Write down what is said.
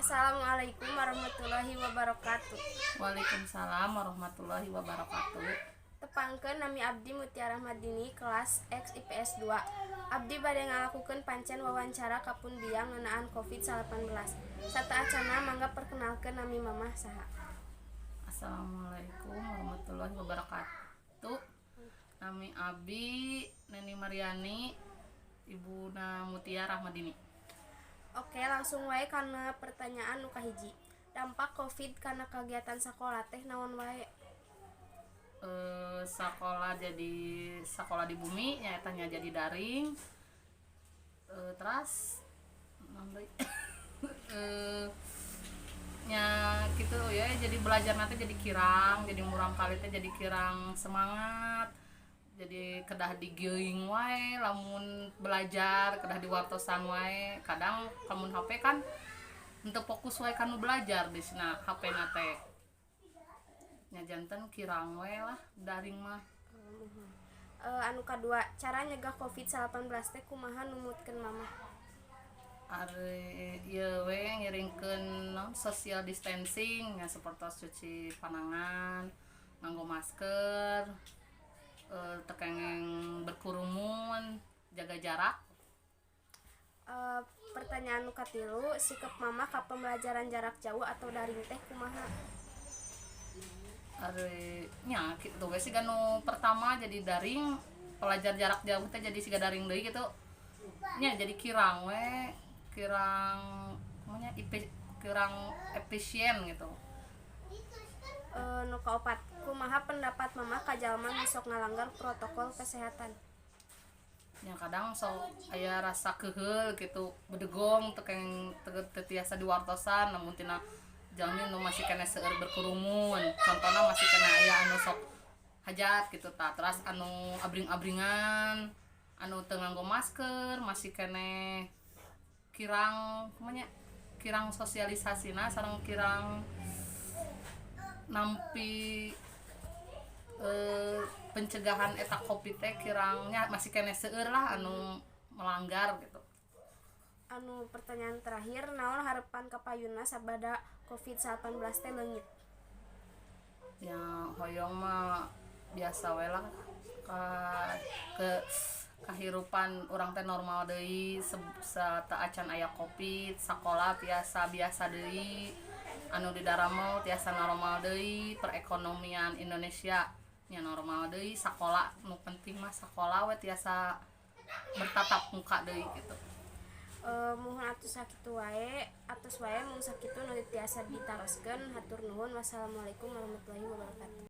Assalamualaikum warahmatullahi wabarakatuh. Waalaikumsalam warahmatullahi wabarakatuh. Tepangkeun nami abdi Mutiara Madini kelas X IPS 2. Abdi bade ngalakukeun pancen wawancara ka pun biang ngeunaan COVID-19. Sataacana mangga perkenalkeun nami mamah saha. Assalamualaikum warahmatullahi wabarakatuh. Nami Abi Neni Mariani, Ibuna Mutiara Madini. Oke, langsung wae kana pertanyaan nu kahiji. Dampak COVID kana kegiatan sakola teh naon wae? Sekolah di bumi nyatanya jadi daring. Terus nya gitu ya, jadi belajar nanti jadi kirang, jadi murang kali teh jadi kirang semangat, jadi kedah digeuing wae lamun belajar, kedah diwartosan wae. Kadang lamun HP kan untuk fokus wae kanu belajar di sana HP na teh nya janten kirang wae lah daring mah. Anu kadua, cara nyegah COVID-19 teh kumaha numutkeun mamah? Ari ieu we ngiringkeun social distancing ya, sapertos cuci panangan, nganggo masker, tekengeng berkerumun, jaga jarak. Pertanyaan nu katilu, sikap mamah ka pembelajaran jarak jauh atau daring teh kumaha? Ari nya kitu we siga nu pertama jadi daring, pelajar jarak jauh teh jadi siga daring deui gitu. Nya jadi kirang we, kirang efisien gitu. Nu kaopat, kumaha pendapat mamah ka jalma nu sok ngalanggar protokol kesehatan? Yang kadang sok aya rasa keheul gitu, bedegong tekeng teu diwartosan, namun tina jalmi nu masih kena seueur berkerumun. Contohna masih kena aya anu sok hajat gitu ta, terus anu abring-abringan, anu teu nganggo masker, masih kena kirang kirang sosialisasina sareng kirang nampi pencegahan eta Covid teh kirangnya masih kena seueur lah anu melanggar gitu. Anu pertanyaan terakhir, naon harepan kapayunna sabada COVID-19 teh leungit? Ya hoyong mah biasa we lah ke kahirupan urang teh normal deui, teu acan aya Covid, sakola biasa deui, anu di daramel tiasa normal deui, perekonomian Indonesia nya normal deui, sakola nu penting mah sakola we tiasa bertatap muka deui gitu. Muhun atus sakitu wae, mun sakitu nu tiasa ditaroskeun. Hatur nuhun. Wassalamualaikum warahmatullahi wabarakatuh.